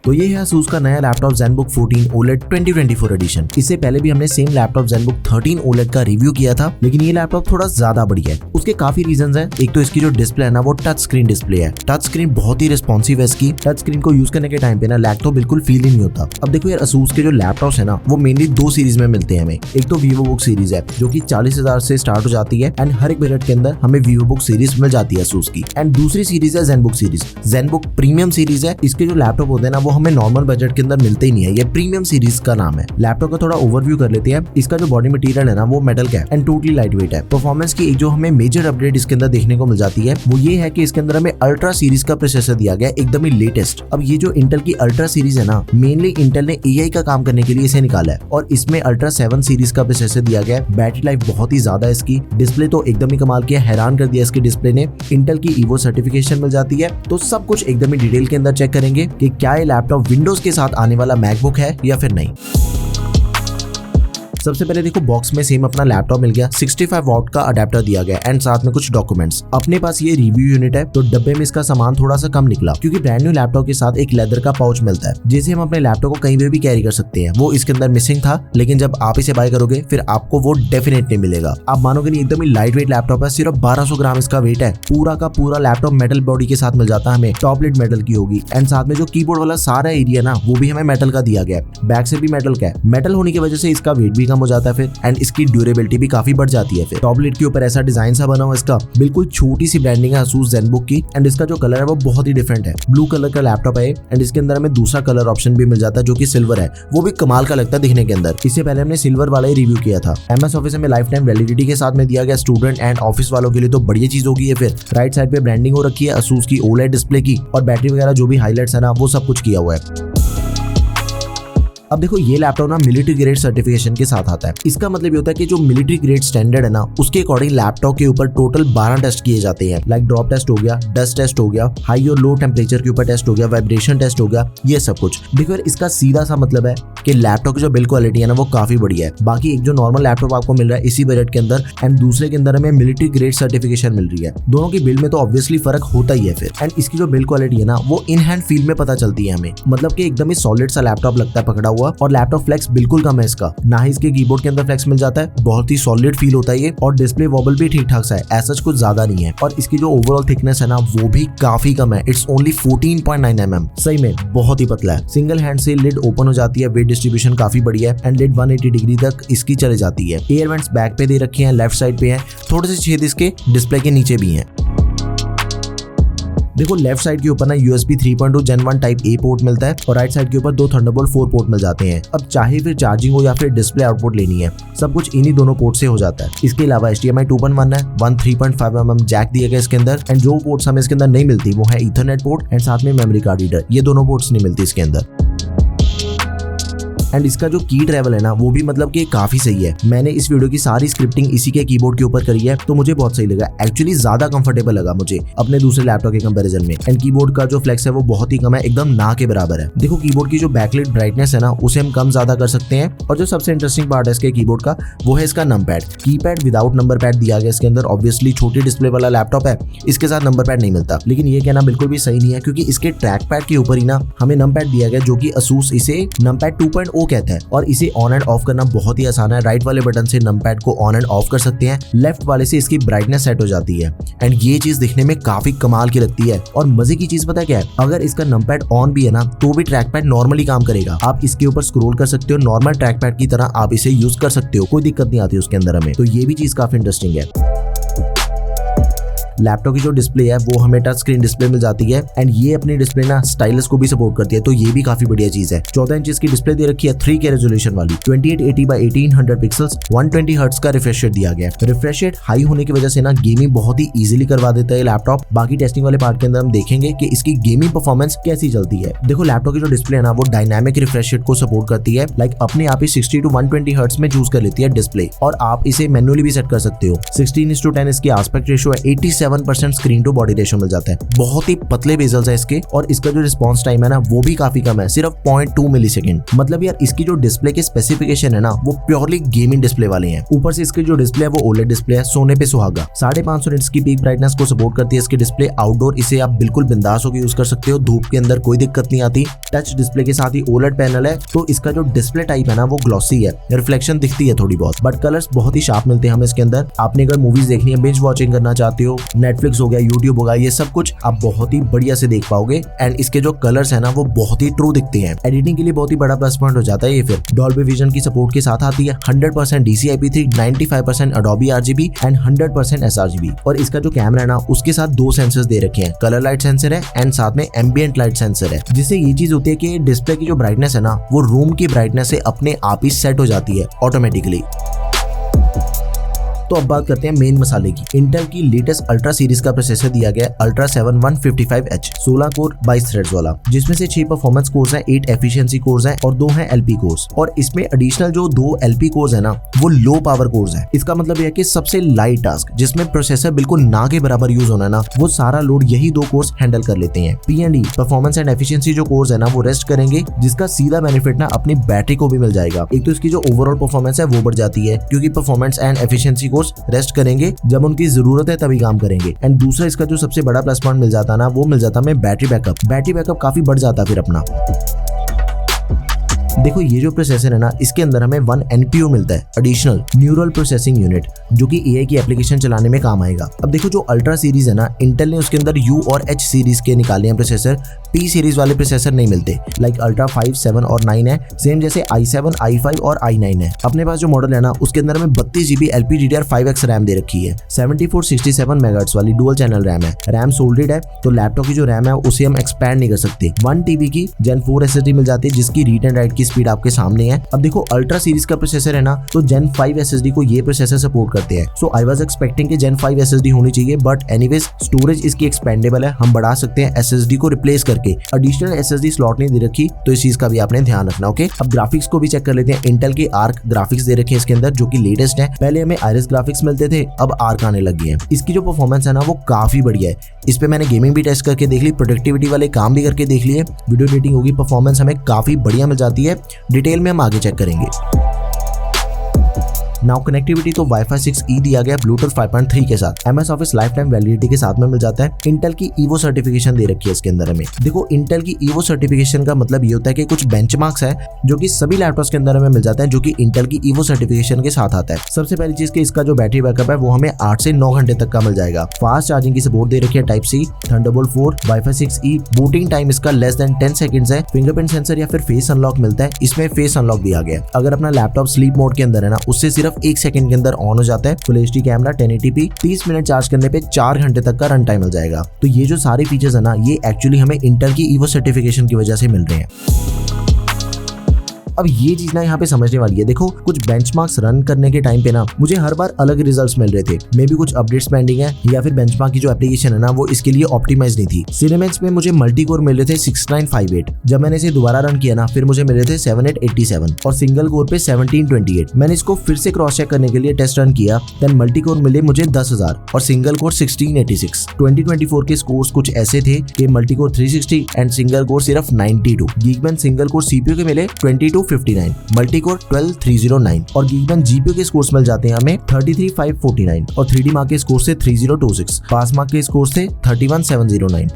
तो ये है ASUS का नया लैपटॉप ZenBook 14 OLED 2024 एडिशन। इससे पहले भी हमने सेम लैपटॉप ZenBook 13 OLED का रिव्यू किया था, लेकिन ये लैपटॉप थोड़ा ज्यादा बढ़िया है। उसके काफी रीजंस हैं। एक तो इसकी जो डिस्प्ले है ना वो टच स्क्रीन डिस्प्ले है। टच स्क्रीन बहुत ही रिस्पॉन्सिव है इसकी। टच स्क्रीन को यूज करने के टाइम पे ना लैग तो बिल्कुल फील ही नहीं होता। अब देखो यार, ASUS के जो लैपटॉप्स है ना वो मेनली दो सीरीज में मिलते हैं हमें। एक तो VivoBook सीरीज है जो कि 40,000 से स्टार्ट हो जाती है एंड हर एक बजट के अंदर हमें VivoBook सीरीज मिल जाती है ASUS की। एंड दूसरी सीरीज है ZenBook series. ZenBook premium series है। इसके जो लैपटॉप होते हैं ना वो हमें नॉर्मल बजट के अंदर मिलते ही नहीं है। ये प्रीमियम सीरीज का नाम है। लैपटॉप का थोड़ा ओवरव्यू कर लेते हैं। इसका जो बॉडी मटेरियल है ना वो मेटल का है एंड टोटली लाइट वेट है। परफॉर्मेंस की एक जो हमें मेजर अपडेट इसके अंदर देखने को मिल जाती है वो ये है कि इसके अंदर हमें अल्ट्रा सीरीज का प्रोसेसर दिया गया है, एकदम ही लेटेस्ट। अब ये जो इंटेल की अल्ट्रा सीरीज है ना, मेनली इंटेल ने AI का काम करने के लिए इसे निकाला है और इसमें अल्ट्रा 7 सीरीज का प्रोसेसर दिया गया है। बैटरी लाइफ बहुत ही ज्यादा है इसकी। डिस्प्ले तो एकदम ही कमाल की है, हैरान कर दिया इसके डिस्प्ले ने। इंटेल की EVO सर्टिफिकेशन मिल जाती है। तो सब कुछ एकदम ही डिटेल के अंदर चेक करेंगे कि क्या ये लैपटॉप विंडोज के साथ आने वाला मैकबुक है या फिर नहीं। सबसे पहले देखो, बॉक्स में सेम अपना लैपटॉप मिल गया। 65 वॉट का अडेप्टर दिया गया एंड साथ में कुछ डॉक्यूमेंट्स। अपने पास ये रिव्यू यूनिट है तो डब्बे में इसका सामान थोड़ा सा कम निकला, क्योंकि ब्रांड न्यू लैपटॉप के साथ एक लेदर का पाउच मिलता है जिसे हम अपने लैपटॉप को कहीं भी कैरी कर सकते हैं। वो इसके अंदर मिसिंग था, लेकिन जब आप इसे बाय करोगे फिर आपको वो डेफिनेटली मिलेगा। आप मानोगे नहीं, एकदम ही लाइट वेट लैपटॉप है। सिर्फ 1200 ग्राम इसका वेट है। पूरा का पूरा लैपटॉप मेटल बॉडी के साथ मिल जाता है हमें। टॉप लिड मेटल की होगी एंड साथ में जो कीबोर्ड वाला सारा एरिया ना वो भी हमें मेटल का दिया गया है। बैक से भी मेटल का है। मेटल होने की वजह से इसका वेट भी कम हो जाता है फिर एंड इसकी ड्यूरेबिलिटी भी काफी बढ़ जाती है। फिर टॉप लिड के ऊपर ऐसा डिजाइन सा बना हुआ इसका। बिल्कुल छोटी सी ब्रांडिंग है ASUS ZenBook की एंड इसका जो कलर है वो बहुत ही डिफरेंट है। ब्लू कलर का लैपटॉप है एंड इसके अंदर हमें दूसरा कलर ऑप्शन भी मिल जाता है जो कि सिल्वर है। वो भी कमाल का लगता है दिखने के अंदर। इससे पहले हमने सिल्वर वाला ही रिव्यू किया था। MS ऑफिस में लाइफ टाइम वैलिडिटी के साथ में दिया गया। स्टूडेंट एंड ऑफिस वालों के लिए तो बढ़िया चीज होगी ये। फिर राइट साइड पे ब्रांडिंग हो रखी है ASUS की OLED डिस्प्ले की और बैटरी वगैरह जो भी हाईलाइट्स है ना वो सब कुछ किया हुआ है। अब देखो, ये लैपटॉप ना मिलिट्री ग्रेड सर्टिफिकेशन के साथ आता है। इसका मतलब ये होता है कि जो मिलिट्री ग्रेड स्टैंडर्ड है ना उसके अकॉर्डिंग लैपटॉप के ऊपर टोटल 12 टेस्ट किए जाते हैं। लाइक ड्रॉप टेस्ट हो गया, डस्ट टेस्ट हो गया, हाई और लो टेम्परेचर के ऊपर टेस्ट हो गया, वाइब्रेशन टेस्ट हो गया, ये सब कुछ। देखो, इसका सीधा सा मतलब है कि लैपटॉप की जो बिल्ड क्वालिटी है ना वो काफी बढ़िया है। बाकी एक जो नॉर्मल लैपटॉप आपको मिल रहा है इसी बजट के अंदर एंड दूसरे के अंदर हमें मिलिट्री ग्रेड सर्टिफिकेशन मिल रही है। दोनों की बिल्ड में तो ऑब्वियसली फर्क होता ही है फिर। एंड इसकी जो बिल्ड क्वालिटी है ना वो इन हैंड फील में पता चलती है हमें। मतलब कि एकदम ही सॉलिड सा लैपटॉप लगता है पकड़ा हुआ। और लैपटॉप फ्लेक्स बिल्कुल कम है इसका। ना ही इसके कीबोर्ड के अंदर फ्लेक्स मिल जाता है। बहुत ही सॉलिड फील होता है ये। और डिस्प्ले वॉबल भी ठीक ठाक सा है, ऐसा कुछ ज्यादा नहीं है। और इसकी जो ओवरऑल थिकनेस है ना वो भी काफी कम है। It's only 14.9 mm। सही में बहुत ही पतला है। सिंगल हैंड से लिड ओपन हो जाती है। वेट डिस्ट्रीब्यूशन काफी बढ़िया है एंड लिड 180 डिग्री तक इसकी चले जाती है। एयर वेंट्स बैक पे दे रखे हैं, लेफ्ट साइड पे है। थोड़े से छेद इसके डिस्प्ले के नीचे भी हैं। देखो, लेफ्ट साइड के ऊपर ना USB 3.2 Gen 1 type A port मिलता है और राइट साइड के ऊपर 2 Thunderbolt 4 पोर्ट मिल जाते हैं। अब चाहे फिर चार्जिंग हो या फिर डिस्प्ले आउटपुट लेनी है, सब कुछ इन्हीं दोनों पोर्ट से हो जाता है। इसके अलावा HDMI 2.1 है, 3.5 mm जैक दिया गया इसके अंदर एंड जो पोर्ट्स हमें इसके अंदर नहीं मिलती वो है Ethernet पोर्ट एंड साथ में मेमोरी कार्ड रीडर। ये दोनों पोर्ट्स नहीं मिलती इसके अंदर। एंड इसका जो की ट्रैवल है ना वो भी मतलब कि काफी सही है। मैंने इस वीडियो की सारी स्क्रिप्टिंग इसी के कीबोर्ड के ऊपर करी है तो मुझे बहुत सही लगा। एक्चुअली ज्यादा कंफर्टेबल लगा मुझे अपने दूसरे लैपटॉप के कंपैरिजन में। एंड कीबोर्ड का जो फ्लेक्स है वो बहुत ही कम है, एकदम ना के बराबर है। देखो, कीबोर्ड की जो बैकलाइट ब्राइटनेस है ना उसे हम कम ज्यादा कर सकते हैं। और जो सबसे इंटरेस्टिंग पार्ट है इसके कीबोर्ड का वो है इसका number pad. Keypad without number pad दिया गया इसके अंदर। ऑब्वियसली छोटी डिस्प्ले वाला लैपटॉप है, इसके साथ नंबर पैड नहीं मिलता। लेकिन ये कहना बिल्कुल भी सही नहीं है, क्योंकि इसके ट्रैक पैड के ऊपर ही ना हमें नंबर पैड दिया गया जो कि ASUS इसे नंबर पैड 2.0 कहता है। और इसे ऑन एंड ऑफ करना बहुत ही आसान है। राइट वाले बटन से नंबर पैड को ऑन एंड ऑफ कर सकते हैं, लेफ्ट वाले से इसकी ब्राइटनेस सेट हो जाती है। एंड ये चीज दिखने में काफी कमाल की लगती है। और मजे की चीज पता क्या है, अगर इसका नंबर पैड ऑन भी है ना तो भी ट्रैक पैड नॉर्मली काम करेगा। आप इसके ऊपर स्क्रॉल कर सकते हो, नॉर्मल ट्रैक पैड की तरह आप इसे यूज कर सकते हो, कोई दिक्कत नहीं आती उसके अंदर हमें। तो ये भी चीज काफी इंटरेस्टिंग है। लैपटॉप की जो डिस्प्ले है वो हमें टच स्क्रीन डिस्प्ले मिल जाती है एंड ये अपनी डिस्प्ले ना स्टाइलस को भी सपोर्ट करती है, तो ये भी काफी बढ़िया चीज है। 14 इंच की डिस्प्ले दे रखी है, 3K रेजोल्यूशन वाली, 2880 by 1800 पिक्सल्स, 120 हर्ट्ज का रिफ्रेश रेट दिया गया है। रिफ्रेश रेट हाई होने की वजह से ना गेमिंग बहुत ही इजीली करवा देता है लैपटॉप। बाकी टेस्टिंग वाले पार्ट के अंदर हम देखेंगे कि इसकी गेमिंग परफॉर्मेंस कैसी चलती है। देखो, लैपटॉप की जो डिस्प्ले है ना वो डायनामिक रिफ्रेश रेट को सपोर्ट करती है। लाइक अपने आप ही 60 to 120 हर्ट्ज में चूज कर लेती है डिस्प्ले और आप इसे मैन्युअली भी सेट कर सकते हो। 16:10 इसकी आस्पेक्ट रेशियो है, 87 57% स्क्रीन टू बॉडी रेशो मिल जाता है। बहुत ही पतले बेजल्स है इसके और इसका जो रिस्पॉन्स टाइम है ना वो भी काफी कम है, सिर्फ 0.2 मिलीसेकंड। मतलब यार इसकी जो डिस्प्ले के स्पेसिफिकेशन है ना वो प्योरली गेमिंग डिस्प्ले वाले हैं। ऊपर से इसकी जो डिस्प्ले है वो ओलेड डिस्प्ले है, सोने पे सुहागा। 550 निट्स की पीक ब्राइटनेस को सपोर्ट करती है इसकी डिस्प्ले। आउटडोर इसे आप बिल्कुल बिंदास होकर यूज कर सकते हो, धूप के अंदर कोई दिक्कत नहीं आती। टच डिस्प्ले के साथ ही ओलेड पैनल है, तो इसका जो डिस्प्ले टाइप है ना वो ग्लॉसी है, रिफ्लेक्शन दिखती है थोड़ी बहुत, बट कलर्स बहुत ही शार्प मिलते हैं हमें इसके अंदर। आपने अगर मूवीज देखनी है, बिंज वॉचिंग करना चाहते हो, नेटफ्लिक्स हो गया, यूट्यूब होगा, ये सब कुछ आप बहुत ही बढ़िया से देख पाओगे। एंड इसके जो कलर्स है ना वो बहुत ही ट्रू दिखते हैं। एडिटिंग के लिए बहुत ही बड़ा प्लस पॉइंट हो जाता है ये। फिर डॉल्बी विजन की सपोर्ट के साथ आती है, 100% DCI-P3, 95% Adobe RGB and 100% sRGB। और इसका जो कैमरा है ना उसके साथ 2 सेंसर्स दे रखे हैं, कलर लाइट सेंसर है एंड साथ में एम्बिएंट लाइट सेंसर है, जिससे ये चीज होती है कि डिस्प्ले की जो ब्राइटनेस है ना वो रूम की ब्राइटनेस से अपने आप ही सेट हो जाती है ऑटोमेटिकली। तो अब बात करते हैं मेन मसाले की। इंटेल की लेटेस्ट अल्ट्रा सीरीज का प्रोसेसर दिया गया है अल्ट्रा 7 155H, 16 कोर 22 थ्रेड्स वाला, जिसमें से 6 परफॉर्मेंस कोर्स हैं, 8 एफिशिएंसी कोर्स हैं और 2 हैं LP कोर्स। और इसमें एडिशनल जो 2 LP कोर्स है ना वो लो पावर कोर्स है। इसका मतलब यह है कि सबसे लाइट टास्क जिसमें प्रोसेसर बिल्कुल ना के बराबर यूज होना है ना, वो सारा लोड यही 2 कोर्स हैंडल कर लेते हैं। P&E परफॉर्मेंस एंड एफिशिएंसी जो कोर्स है ना वो रेस्ट करेंगे, जिसका सीधा बेनिफिट ना अपनी बैटरी को भी मिल जाएगा। एक तो इसकी जो ओवरऑल परफॉर्मेंस है वो बढ़ जाती है, क्योंकि performance and efficiency course rest करेंगे जब उनकी जरूरत है तभी काम करेंगे। एंड दूसरा इसका जो सबसे बड़ा प्लस पॉइंट मिल जाता ना वो मिल जाता हमें बैटरी बैकअप काफी बढ़ जाता फिर अपना। देखो ये जो प्रोसेसर है ना इसके अंदर हमें 1 NPU मिलता है, एडिशनल न्यूरल प्रोसेसिंग यूनिट, जो कि AI की एप्लीकेशन चलाने में काम आएगा। अब देखो जो अल्ट्रा सीरीज है ना, इंटेल ने उसके अंदर U और H सीरीज के निकाले हैं प्रोसेसर, P सीरीज वाले प्रोसेसर नहीं मिलते। लाइक अल्ट्रा 5, 7 और 9 है, सेम जैसे i7, i5 और i9 है। अपने पास जो मॉडल है ना उसके अंदर हमें 32GB LPDDR5X रैम दे रखी है, 7467 MHz वाली डुअल चैनल रैम है। रैम सोल्डेड है, तो लैपटॉप की जो रैम है उसे हम एक्सपैंड नहीं कर सकते। 1TB की Gen 4 SSD मिल जाती है, जिसकी रीड एंड राइट की स्पीड आपके सामने है। अब देखो अल्ट्रा सीरीज का प्रोसेसर है ना, तो Gen 5 SSD को ये प्रोसेसर सपोर्ट करते हैं। सो आई वाज एक्सपेक्टिंग कि Gen 5 SSD होनी चाहिए, बट एनीवेज स्टोरेज इसकी एक्सपेंडेबल है, हम बढ़ा सकते हैं SSD को रिप्लेस करके। एडिशनल SSD स्लॉट नहीं दे रखी, तो इस चीज का भी आपने ध्यान रखना। ओके, अब ग्राफिक्स को भी चेक कर लेते हैं। इंटेल के आर्क ग्राफिक्स दे रखे हैं इसके अंदर, जो कि लेटेस्ट है। पहले हमें आइरिस ग्राफिक्स मिलते थे, अब आर्क आने लग गए हैं। इसकी जो परफॉर्मेंस है ना वो काफी बढ़िया है। इस पे मैंने गेमिंग भी टेस्ट करके देख ली, प्रोडक्टिविटी वाले काम भी करके देख लिए, वीडियो एडिटिंग होगी, परफॉर्मेंस हमें काफी बढ़िया मिल जाती है। डिटेल में हम आगे चेक करेंगे। नाउ कनेक्टिविटी तो Wi-Fi 6E दिया गया Bluetooth 5.3 के साथ, MS Office life time validity के साथ में मिल जाता है। इंटेल की EVO सर्टिफिकेशन दे रखी है इसके अंदर हमें। देखो इंटेल की EVO सर्टिफिकेशन का मतलब ये होता है कि कुछ बेंचमार्क्स है जो कि सभी लैपटॉप्स के अंदर हमें मिल जाता है, जो कि इंटेल की EVO सर्टिफिकेशन के साथ आता है। सबसे पहली चीज कि इसका जो बैटरी बैकअप है वो हमें 8 से 9 घंटे तक का मिल जाएगा। फास्ट चार्जिंग की सपोर्ट दे रखी है, Type-C, Thunderbolt 4, Wi-Fi 6E। Booting time इसका लेस देन 10 सेकंड्स है। फिंगरप्रिंट सेंसर या फिर फेस अनलॉक मिलता है, इसमें फेस अनलॉक दिया गया। अगर अपना लैपटॉप स्लीप मोड के अंदर है ना, उससे सिर्फ 1 सेकंड के अंदर ऑन हो जाता है। Full HD camera, 1080p, 30 minute charge करने पे 4 घंटे तक का रन टाइम मिल जाएगा। तो ये जो सारे फीचर्स है ना ये एक्चुअली हमें इंटेल की EVO सर्टिफिकेशन की वजह से मिल रहे हैं। अब ये चीज ना यहाँ पे समझने वाली है। देखो कुछ बेंचमार्क्स रन करने के टाइम पे ना मुझे हर बार अलग रिजल्ट्स मिल रहे थे। मे भी कुछ अपडेट्स पेंडिंग है या फिर बेंचमार्क की जो एप्लीकेशन है ना वो इसके लिए ऑप्टिमाइज नहीं थी। सिनेमैक्स में मुझे मल्टी कोर मिल रहे थे 6958, जब मैंने इसे दोबारा रन किया ना फिर मुझे मिल रहे थे 7887 और सिंगल कोर पे 1728। मैंने इसको फिर से क्रॉस चेक करने के लिए टेस्ट रन किया, देन मल्टी कोर मिले मुझे 10,000 और सिंगल कोर 1686। 2024 के स्कोर्स कुछ ऐसे थे कि multi core 360 and single core सिर्फ 92। गीकबेंच सिंगल कोर CPU के मिले 2259, मल्टी कोर 12309 और गीकबेंच GPU के स्कोर्स मिल जाते हैं हमें 33549 और 3D मार्क के स्कोर से 3026, पास मार्क के स्कोर से 31709।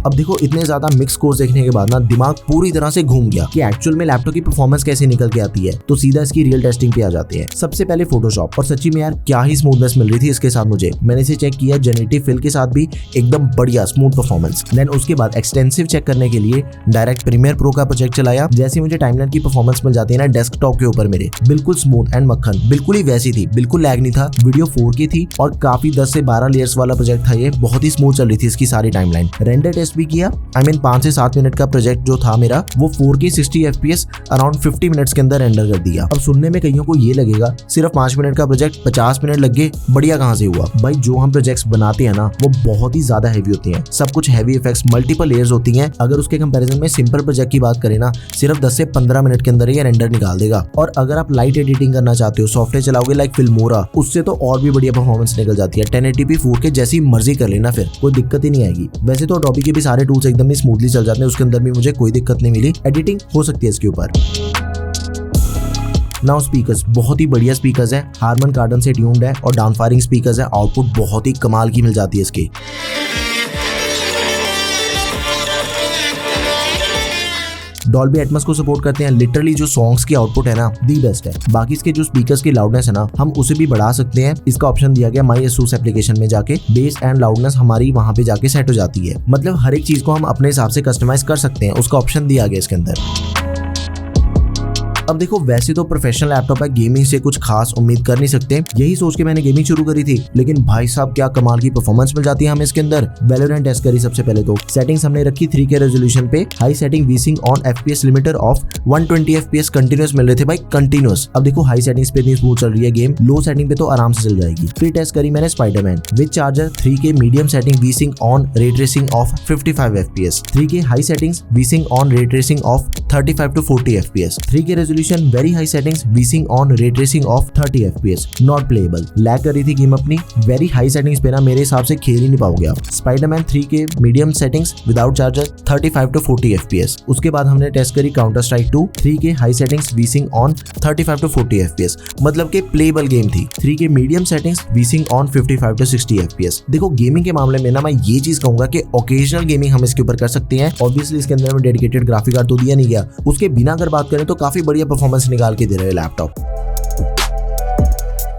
अब देखो इतने ज्यादा मिक्स कोर्स देखने के बाद ना दिमाग पूरी तरह से घूम गया कि एक्चुअल में लैपटॉप की परफॉर्मेंस कैसे निकल के आती है। तो सीधा इसकी रियल टेस्टिंग पे आ जाते हैं। सबसे पहले फोटोशॉप, और सच्ची में यार क्या ही स्मूथनेस मिल रही थी इसके साथ मुझे। मैंने इसे चेक किया जेनरेटिव फिल के साथ भी एकदम बढ़िया स्मूथ परफॉर्मेंस। देन उसके बाद एक्सटेंसिव चेक करने के लिए डायरेक्ट प्रीमियर प्रो का प्रोजेक्ट चलाया। जैसे मुझे टाइमलाइन की परफॉर्मेंस मिल जाती है ना डेस्कटॉप के ऊपर मेरे, बिल्कुल स्मूथ एंड मक्खन, बिल्कुल ही वैसी थी, बिल्कुल लैग नहीं था। वीडियो 4K थी और काफी 10 से 12 लेयर्स वाला प्रोजेक्ट था ये, बहुत ही स्मूथ चल रही थी इसकी सारी टाइमलाइन। रेंडर टेस्ट टेस्ट भी किया। आई मीन 5 से 7 मिनट का प्रोजेक्ट जो था मेरा वो 4K 60 FPS अराउंड 50 मिनट्स के अंदर रेंडर कर दिया। अब सुनने में कईयों को ये लगेगा सिर्फ 5 मिनट का प्रोजेक्ट 50 मिनट लग गए, बढ़िया कहाँ से हुआ। भाई जो हम प्रोजेक्ट्स बनाते हैं ना वो बहुत ही ज्यादा हैवी होती हैं, सब कुछ हैवी इफेक्ट्स, मल्टीपल लेयर्स होती हैं। अगर उसके कंपैरिजन में सिंपल प्रोजेक्ट की बात करें ना, सिर्फ 10 से 15 मिनट के अंदर ये रेंडर निकाल देगा। और अगर आप लाइट एडिटिंग करना चाहते हो, सॉफ्टवेयर चलाओगे लाइक फिल्मोरा, उससे तो और भी बढ़िया परफॉर्मेंस निकल जाती है। 1080p 4K जैसी मर्जी कर लेना, फिर कोई दिक्कत ही नहीं आएगी। वैसे तो Adobe के भी सारे टूल्स एकदम ही स्मूथली चल जाते हैं, उसके अंदर भी मुझे कोई दिक्कत नहीं मिली, एडिटिंग हो सकती है इसके ऊपर। नाउ स्पीकर्स, बहुत ही बढ़िया स्पीकर्स है, हारमन कार्डन से ट्यून्ड है और डाउन फायरिंग स्पीकर्स है। आउटपुट बहुत ही कमाल की मिल जाती है इसकी। डॉल्बी एटमॉस को सपोर्ट करते हैं। लिटरली जो सॉन्ग्स की आउटपुट है ना दी बेस्ट है। बाकी इसके जो स्पीकर्स की लाउडनेस है ना हम उसे भी बढ़ा सकते हैं। इसका ऑप्शन दिया गया माई एसूस एप्लीकेशन में जाके, बेस एंड लाउडनेस हमारी वहां पे जाके सेट हो जाती है। मतलब हर एक चीज को हम अपने हिसाब से कस्टमाइज कर सकते हैं, उसका ऑप्शन दिया गया इसके अंदर। अब देखो वैसे तो प्रोफेशनल लैपटॉप है, गेमिंग से कुछ खास उम्मीद कर नहीं सकते, यही सोच के मैंने गेमिंग शुरू करी थी। लेकिन भाई साहब क्या कमाल की परफॉर्मेंस मिल जाती है हमें इसके अंदर। वैलोरेंट टेस्ट करी सबसे पहले तो। सेटिंग्स हमने रखी 3K रेजोल्यूशन पे, high setting vsync on FPS limiter off 120 FPS continuous मिल रहे थे भाई, कंटिन्यूस। अब देखो हाई सेटिंग्स पे इतनी स्मूथ चल रही है गेम, लो सेटिंग पे तो आराम से चल जाएगी। फिर टेस्ट करी मैंने Spiderman with charger, 3K medium setting vsync on ray tracing off 55 FPS, 3K high settings vsync on ray tracing off 35 to 40 FPS, 3K resolution, very high settings vsync on ray tracing off 30 FPS, not playable. Lag कर रही थी game अपनी, very high settings पे ना मेरे हिसाब से खेल ही नहीं पाओगे आप। Spiderman 3K medium settings without charger, 35 to 40 FPS। उसके बाद हमने टेस्ट करी counter strike 2, 3K high settings vsync on 35 to 40 FPS, मतलब के प्लेएबल गेम थी। 3K medium settings vsync on 55 to 60 FPS। देखो गेमिंग के मामले में ना मैं ये चीज कहूंगा कि ओकेजनल गेमिंग हम इसके ऊपर कर सकते हैं। ऑब्वियसली इसके अंदर में डेडिकेटेड ग्राफिक कार्ड तो दिया नहीं गया, उसके बिना अगर बात करें तो काफी बढ़िया परफॉर्मेंस निकाल के दे रहे हैं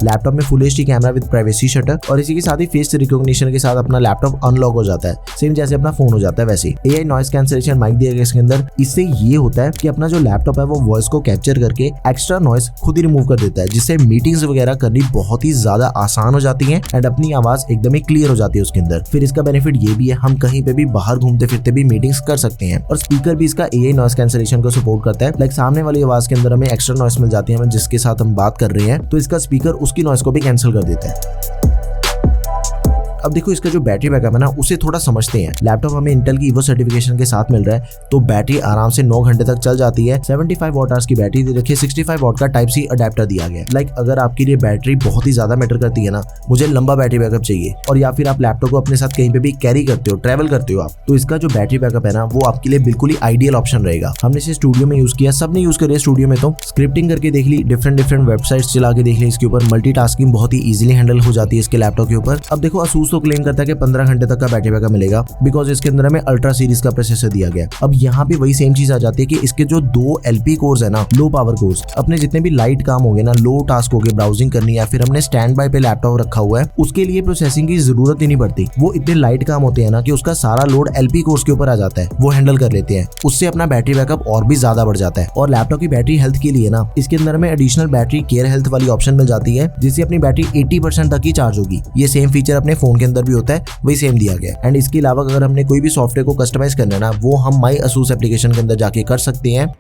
लैपटॉप में full HD camera with privacy shutter, और इसी के साथ ही फेस रिकॉग्निशन के साथ अपना लैपटॉप अनलॉक हो जाता है, सेम जैसे अपना फोन हो जाता है वैसे। AI नॉइस कैंसलेशन माइक दिया गया इसके अंदर। इससे ये होता है कि अपना जो लैपटॉप है वो वॉइस को कैप्चर करके एक्स्ट्रा नॉइस खुद ही रिमूव कर देता है, जिससे मीटिंग्स वगैरह करनी बहुत ही ज्यादा आसान हो जाती है एंड अपनी आवाज एकदम ही क्लियर हो जाती है उसके अंदर। फिर इसका बेनिफिट ये भी है हम कहीं पे भी बाहर घूमते फिरते भी मीटिंग्स कर सकते हैं। और स्पीकर भी इसका AI नॉइस कैंसलेशन को सपोर्ट करता है, लाइक सामने वाली आवाज के अंदर हमें एक्स्ट्रा नॉइस मिल जाती है हमें जिसके साथ हम बात कर रहे हैं, तो इसका स्पीकर उसकी नॉइस को भी कैंसिल कर देता है। अब देखो इसका जो बैटरी बैकअप है ना उसे थोड़ा समझते हैं। लैपटॉप हमें इंटेल की ईवो सर्टिफिकेशन के साथ मिल रहा है, तो बैटरी आराम से 9 घंटे तक चल जाती है। 75 वॉट आवर्स की बैटरी दे रखी है, 65 वॉट का टाइप सी अडेप्टर दिया गया है। लाइक अगर आपके लिए बैटरी बहुत ही ज्यादा मैटर करती है ना, मुझे लंबा बैटरी बैकअप चाहिए, और या फिर आप लैपटॉप को अपने साथ कहीं पे भी कैरी करते हो, ट्रैवल करते हो आप, तो इसका जो बैटरी बैकअप है ना वो आपके लिए बिल्कुल ही आइडियल ऑप्शन रहेगा। हमने इसे स्टूडियो में यूज किया, सबने यूज करिए स्टूडियो में, तो स्क्रिप्टिंग करके देख ली, डिफरेंट वेबसाइट्स चला के देख ली, इसके ऊपर मल्टीटास्किंग बहुत ही इजीली हैंडल हो जाती है इसके लैपटॉप के ऊपर। अब देखो असूस तो क्लेम करता है कि 15 घंटे तक का बैटरी बैकअप मिलेगा, बिकॉज इसके अंदर हमें अल्ट्रा सीरीज का प्रोसेसर दिया गया है। अब यहाँ पे वही सेम चीज आ जाती है कि इसके जो 2 LP कोर्स है ना, लो पावर कोर्स, अपने जितने भी लाइट काम हो गए ना, लो टास्क हो गए, ब्राउजिंग करनी है, फिर हमने स्टैंड बाय पे लैपटॉप रखा हुआ है, उसके लिए प्रोसेसिंग की जरूरत ही नहीं पड़ती। वो इतने लाइट काम होते हैं ना कि उसका सारा लोड LP कोर्स के ऊपर आ जाता है, वो हैंडल कर लेते हैं। उससे अपना बैटरी बैकअप और भी ज्यादा बढ़ जाता है। और लैपटॉप की बैटरी हेल्थ के लिए ना इसके अंदर में एडिशनल बैटरी केयर हेल्थ वाली ऑप्शन मिल जाती है, जिससे अपनी बैटरी 80% तक ही चार्ज होगी। ये सेम फीचर अपने फोन के अंदर भी होता है, वही सेम दिया गया है। एंड इसके अलावा अगर हमने कोई भी सॉफ्टवेयर को कस्टमाइज करना है ना, वो हम माई असूस एप्लीकेशन के अंदर जाके कर सकते हैं।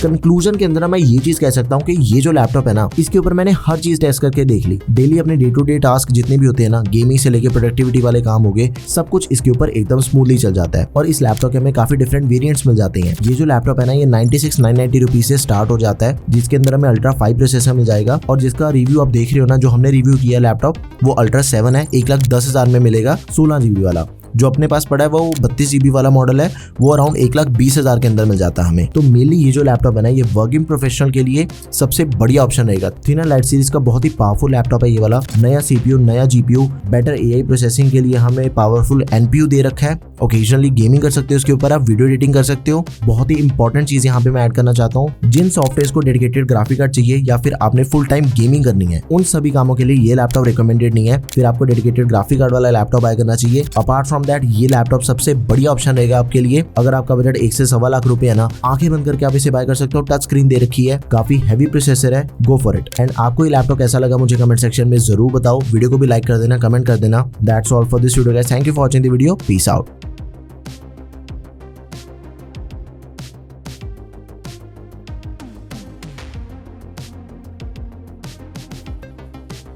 कंक्लूजन के अंदर मैं ये चीज कह सकता हूँ कि ये जो लैपटॉप है ना, इसके ऊपर मैंने हर चीज टेस्ट करके देख ली। डेली अपने डे टू डे टास्क जितने भी होते हैं ना, गेमिंग से लेके प्रोडक्टिविटी वाले काम हो गए, सब कुछ इसके ऊपर एकदम स्मूथली चल जाता है। और इस लैपटॉप के हमें काफी डिफरेंट वेरिएंट्स मिल जाते हैं। ये जो लैपटॉप है ना, ये 96,990 रुपीज से स्टार्ट हो जाता है, जिसके अंदर हमें अल्ट्रा 5 प्रोसेसर मिल जाएगा। और जिसका रिव्यू आप देख रहे हो ना, जो हमने रिव्यू किया लैपटॉप, वो अल्ट्रा 7 है, 1,10,000 में मिलेगा। 16 GB वाला जो अपने पास पड़ा है वो 32 GB वाला मॉडल है, वो अराउंड 1,20,000 के अंदर मिल जाता है हमें। तो मेनली ये जो लैपटॉप है ना, ये वर्किंग प्रोफेशनल के लिए सबसे बढ़िया ऑप्शन रहेगा। थिनर लाइट सीरीज का बहुत ही पावरफुल लैपटॉप है ये वाला। नया CPU, नया GPU, बेटर AI प्रोसेसिंग के लिए हमें पावरफुल NPU दे रखा है। ओकेजनली गेमिंग कर सकते हो उसके ऊपर, आप वीडियो एडिटिंग कर सकते हो। बहुत ही इंपॉर्टेंट चीज यहाँ पे मैं ऐड करना चाहता हूँ, जिन सॉफ्टवेयर को डेडिकेटेड ग्राफिक कार्ड चाहिए या फिर आपने फुल टाइम गेमिंग करनी है, उन सभी कामों के लिए ये लैपटॉप रिकमेंडेड नहीं है। फिर आपको डेडिकेटेड ग्राफिक कार्ड वाला लैपटॉप बाय करना चाहिए। अपार्ट फ्रॉम फ्रॉम दैट ये लैपटॉप सबसे बढ़िया ऑप्शन रहेगा आपके लिए। अगर आपका बजट 1 से सवा लाख रुपए है ना, आंखें बंद करके आप इसे बाय कर सकते हो। टच स्क्रीन दे रखी है, काफी हैवी प्रोसेसर है, गो फॉर इट। एंड आपको ये लैपटॉप कैसा लगा मुझे कमेंट सेक्शन में जरूर बताओ। वीडियो को भी लाइक कर देना, कमेंट कर देना। That's all for this video guys, thank you for watching the video, peace out.